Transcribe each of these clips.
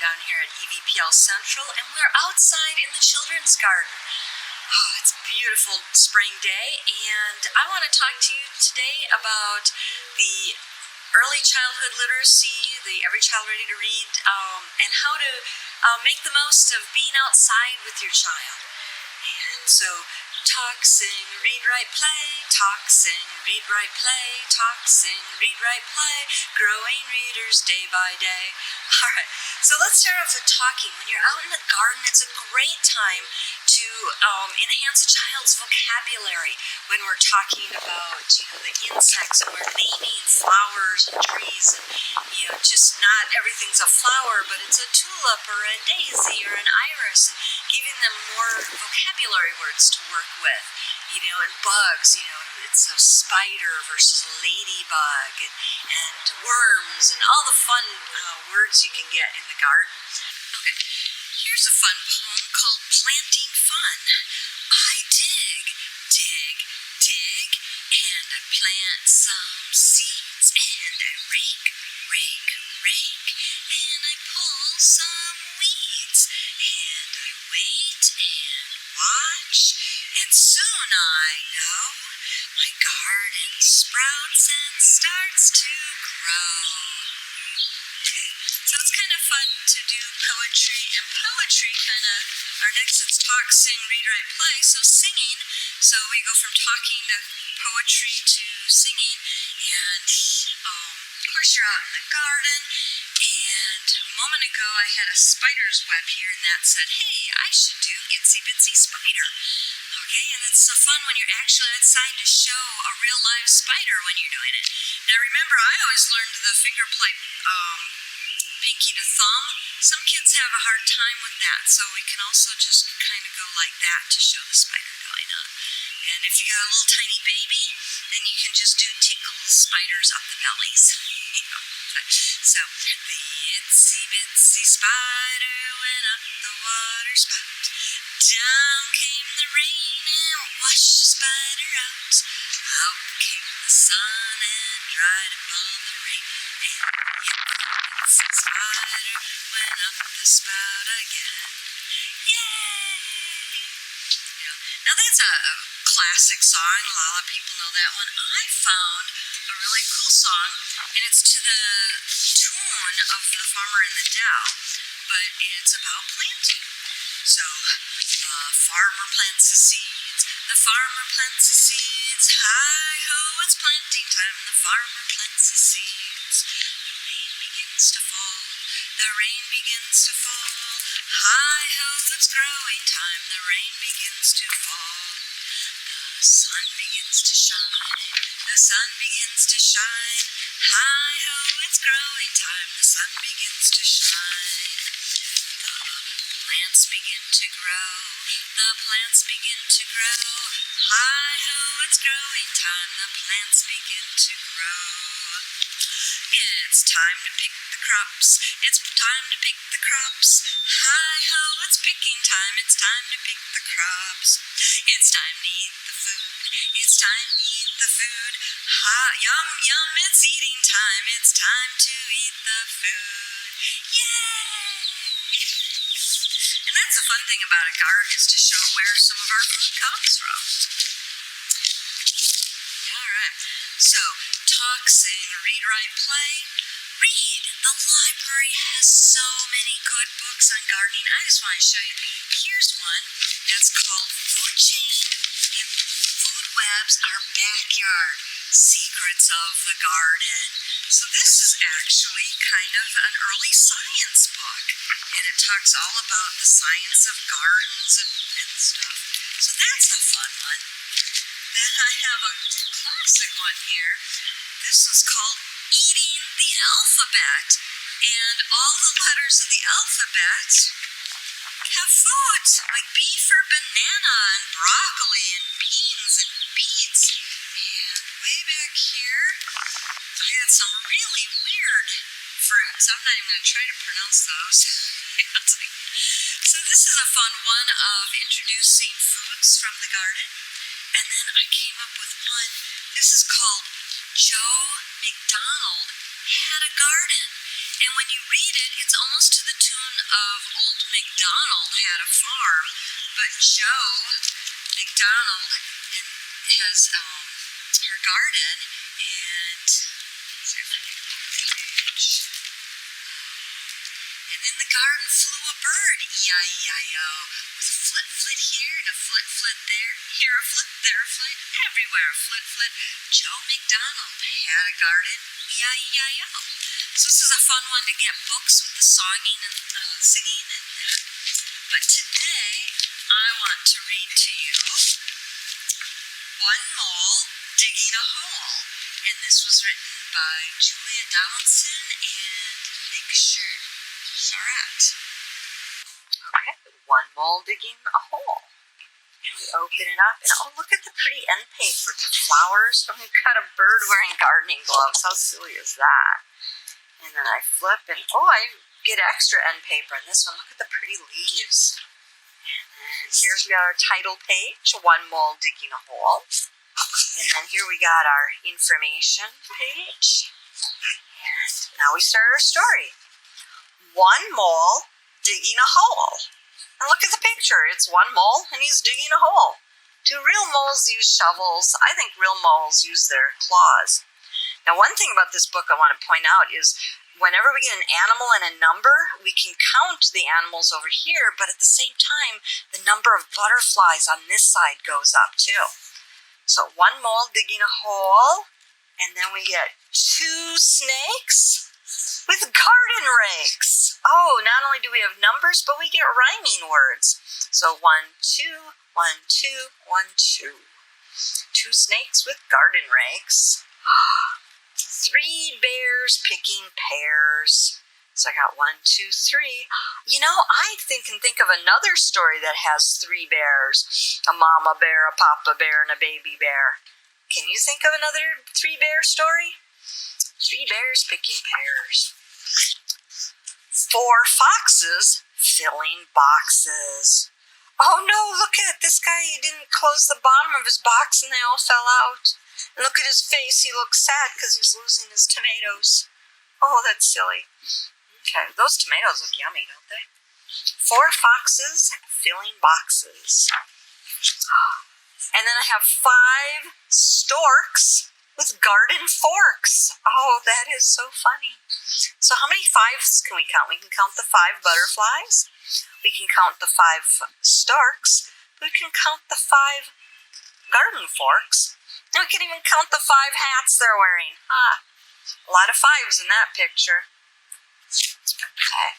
down here at EVPL Central, and we're outside in the children's garden. Oh, it's a beautiful spring day, and I want to talk to you today about the early childhood literacy, the Every Child Ready to Read, and how to make the most of being outside with your child. And so, talk, sing, read, write, play. Talk, sing, read, write, play. Talk, sing, read, write, play. Growing readers day by day. All right, so let's start off with talking. When you're out in the garden, it's a great time to enhance a child's vocabulary. When we're talking about, the insects, and we're naming flowers and trees, and just not everything's a flower, but it's a tulip or a daisy or an iris, and giving them more vocabulary words to work with, and bugs, it's a spider versus a ladybug, and worms, and all the fun words you can get in the garden. Okay, here's a fun poem called Planting Fun. I dig, dig, dig, and I plant some seeds, and I rake, rake, rake, and I pull some weeds, and I wait and watch, and soon I know my garden sprouts and starts to grow. So it's kind of fun to do poetry, and poetry our next it's talk, sing, read, write, play, so singing, so we go from talking to poetry to singing, and of course you're out in the garden, and a moment ago I had a spider's web here, and that said, hey, I should do Itsy Bitsy Spider. Okay, and it's so fun when you're actually outside to show a real live spider when you're doing it. Now remember, I always learned the finger play pinky to thumb. Some kids have a hard time with that, so we can also just kind of go like that to show the spider going on. And if you got a little tiny baby, then you can just do tickle the spiders up the bellies. So, the itsy bitsy spider went up the water spout. Down came the rain and washed the spider out. Out came the sun and dried up all the rain. And the spider went up the spout again. Yay! Now that's a classic song. A lot of people know that one. I found a really cool song, and it's to the tune of The Farmer in the Dell, but it's about planting. So, the farmer plants the seeds, the farmer plants the seeds, hi-ho, it's planting time, the farmer plants the seeds. The rain begins to fall, the rain begins to fall, hi-ho, it's growing time, the rain begins to fall. The sun begins to shine, the sun begins to shine, hi-ho, it's growing time, the sun begins to shine. The plants begin to grow, the plants begin to grow, hi-ho, it's growing time, the plants begin to grow. It's time to pick the crops, it's time to pick the crops, hi-ho, it's picking time, it's time to pick the crops. It's time to eat the food, it's time to eat the food, yum, yum, it's eating time, it's time to eat the food. Yay! And that's the fun thing about a garden, is to show where some of our food comes from. Alright, so talk, sing, read, write, play. Read. The library has so many good books on gardening. I just want to show you. Here's one that's called Food Chain and Food Webs Our Backyard, Secrets of the Garden. So this is actually kind of an early science book, and it talks all about the science of gardens and stuff. So that's a fun one. Then I have a classic one here. This is called Eating the Alphabet, and all the letters of the alphabet have food, like beef or banana and broccoli and beans and beets. And way back here, I had some really weird fruits. I'm not even going to try to pronounce those. So this is a fun one of introducing foods from the garden. And then I came up with one. This is called Joe McDonald Had a Garden. And when you read it, it's almost to the tune of old MacDonald had a farm, but Joe MacDonald has her garden, and in the garden flew a bird, E-I-E-I-O, with a flit-flit here and a flit-flit there, here a flit, there a flit, everywhere a flit-flit. Joe MacDonald had a garden, E-I-E-I-O. So this is a fun one to get books with the singing and but today I want to read to you One Mole Digging a Hole, and this was written by Julia Donaldson and Nick Charette. Okay, One Mole Digging a Hole. And we open it up, and oh, look at the pretty end paper, the flowers. Oh, we've got a bird wearing gardening gloves. How silly is that? And then I flip, and oh, I get extra end paper on this one. Look at the pretty leaves. And here's we got our title page, One Mole Digging a Hole. And then here we got our information page. And now we start our story. One mole digging a hole. And look at the picture. It's one mole, and he's digging a hole. Do real moles use shovels? I think real moles use their claws. Now, one thing about this book I want to point out is whenever we get an animal and a number, we can count the animals over here, but at the same time, the number of butterflies on this side goes up too. So one mole digging a hole, and then we get two snakes with garden rakes. Oh, not only do we have numbers, but we get rhyming words. So 1, 2, 1, 2, 1, 2. Two snakes with garden rakes. 3 bears picking pears. So I got 1, 2, 3. You know, I can think of another story that has 3 bears. A mama bear, a papa bear, and a baby bear. Can you think of another 3 bear story? 3 bears picking pears. 4 foxes filling boxes. Oh no, look at it. This guy, he didn't close the bottom of his box and they all fell out. And look at his face. He looks sad because he's losing his tomatoes. Oh, that's silly. Okay, those tomatoes look yummy, don't they? 4 foxes filling boxes. And then I have 5 storks with garden forks. Oh, that is so funny. So how many 5s can we count? We can count the 5 butterflies. We can count the 5 storks. We can count the 5 garden forks. And we can even count the 5 hats they're wearing. A lot of 5s in that picture. Okay.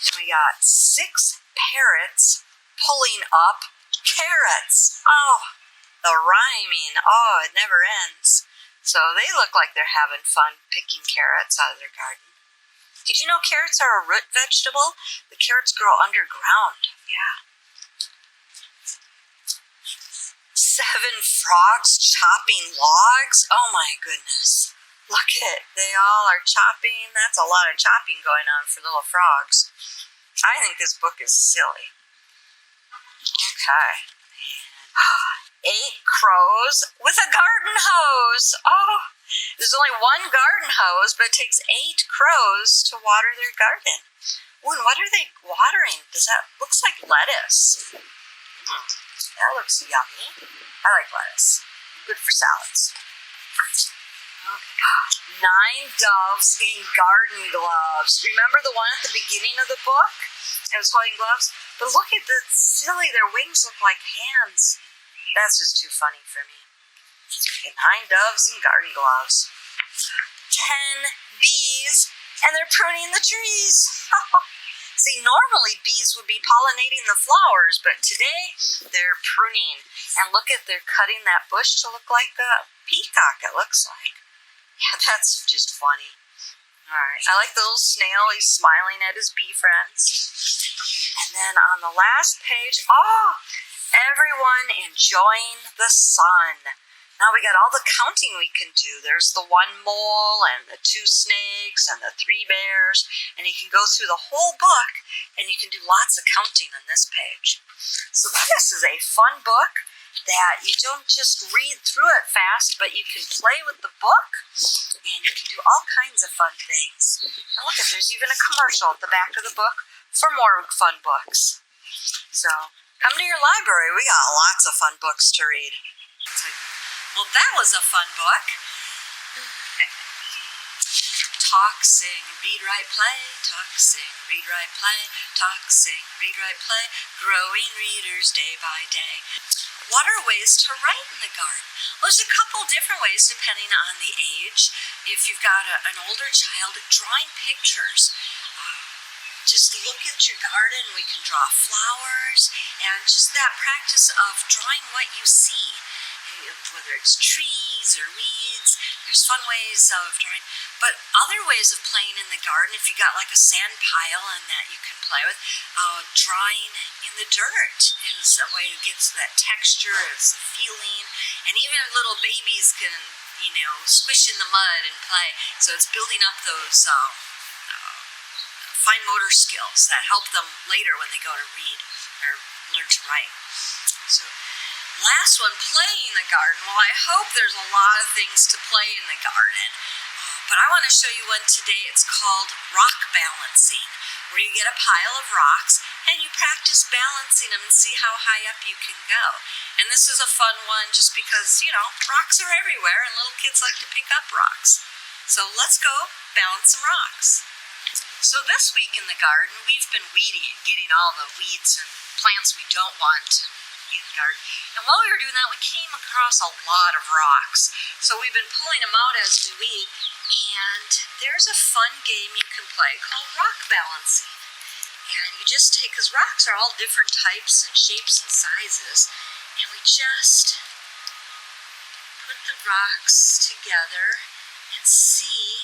Then we got 6 parrots pulling up carrots. Oh, the rhyming. Oh, it never ends. So they look like they're having fun picking carrots out of their garden. Did you know carrots are a root vegetable? The carrots grow underground. Yeah. 7 frogs chopping logs. Oh my goodness. Look at it. They all are chopping. That's a lot of chopping going on for little frogs. I think this book is silly. Okay. 8 crows with a garden hose. Oh, there's only 1 garden hose, but it takes 8 crows to water their garden. Ooh, and what are they watering? Looks like lettuce. That looks yummy. I like lettuce. Good for salads. Okay. 9 doves in garden gloves. Remember the one at the beginning of the book? It was holding gloves. But look at the silly, their wings look like hands. That's just too funny for me. Okay, 9 doves in garden gloves. 10 bees, and they're pruning the trees. See, normally bees would be pollinating the flowers, but today they're pruning. And look at, they're cutting that bush to look like a peacock, it looks like. Yeah, that's just funny. All right, I like the little snail. He's smiling at his bee friends. And then on the last page, oh, everyone enjoying the sun. Now we got all the counting we can do. There's the 1 mole and the 2 snakes and the 3 bears. And you can go through the whole book and you can do lots of counting on this page. So this is a fun book that you don't just read through it fast, but you can play with the book and you can do all kinds of fun things. And look at, there's even a commercial at the back of the book for more fun books. So come to your library. We got lots of fun books to read. Well, that was a fun book. Talk, sing, read, write, play. Talk, sing, read, write, play. Talk, sing, read, write, play. Growing readers day by day. What are ways to write in the garden? Well, there's a couple different ways depending on the age. If you've got an older child, drawing pictures. Just look at your garden. We can draw flowers and just that practice of drawing what you see. Whether it's trees or weeds, there's fun ways of drawing. But other ways of playing in the garden, if you got like a sand pile and that you can play with, drawing in the dirt is a way to get to that texture, it's a feeling, and even little babies can, squish in the mud and play. So it's building up those fine motor skills that help them later when they go to read or learn to write. So last one, playing in the garden. Well, I hope there's a lot of things to play in the garden. But I want to show you one today. It's called rock balancing, where you get a pile of rocks and you practice balancing them and see how high up you can go. And this is a fun one just because, rocks are everywhere and little kids like to pick up rocks. So let's go balance some rocks. So this week in the garden, we've been weeding, getting all the weeds and plants we don't want in the garden. And while we were doing that, we came across a lot of rocks. So we've been pulling them out as we weed. And there's a fun game you can play called rock balancing. And you just take, because rocks are all different types and shapes and sizes, and we just put the rocks together and see.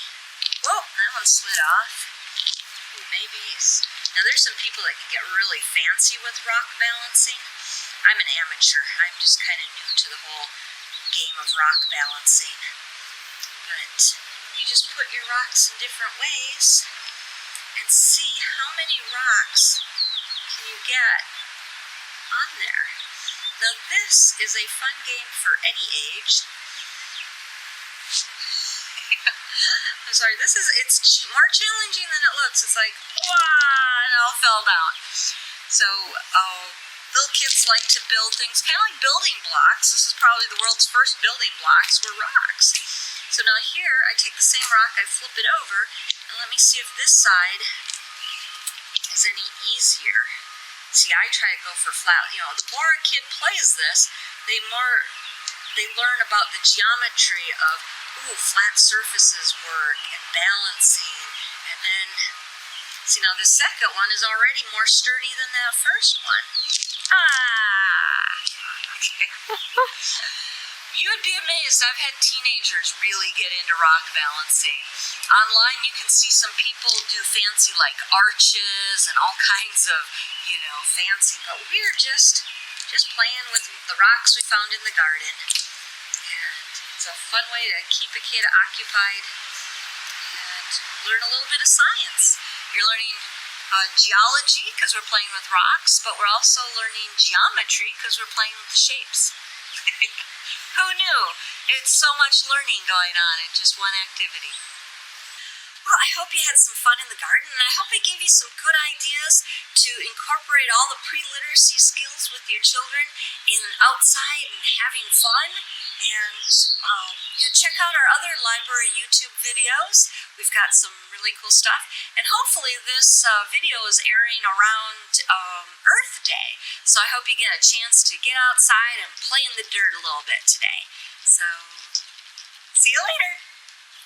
Whoa, that one slid off. Ooh, maybe. Now there's some people that can get really fancy with rock balancing. I'm an amateur. I'm just kind of new to the whole game of rock balancing. But you just put your rocks in different ways and see how many rocks can you get on there. Now this is a fun game for any age. I'm sorry, it's more challenging than it looks. It's like, wow, it all fell down. So, little kids like to build things, kind of like building blocks. This is probably the world's first building blocks were rocks. So now here, I take the same rock, I flip it over, and let me see if this side is any easier. See, I try to go for flat. The more a kid plays this, they learn about the geometry of, flat surfaces work and balancing. And then, see, now the second one is already more sturdy than that first one. Okay. You would be amazed. I've had teenagers really get into rock balancing. Online, you can see some people do fancy like arches and all kinds of, fancy. But we're just playing with the rocks we found in the garden. And it's a fun way to keep a kid occupied and learn a little bit of science. You're learning geology because we're playing with rocks, but we're also learning geometry because we're playing with the shapes. Who knew? It's so much learning going on in just one activity. Well, I hope you had some fun in the garden, and I hope I gave you some good ideas to incorporate all the pre-literacy skills with your children in outside and having fun. And check out our other library YouTube videos. We've got some really cool stuff. And hopefully this video is airing around Earth Day. So I hope you get a chance to get outside and play in the dirt a little bit today. So, see you later.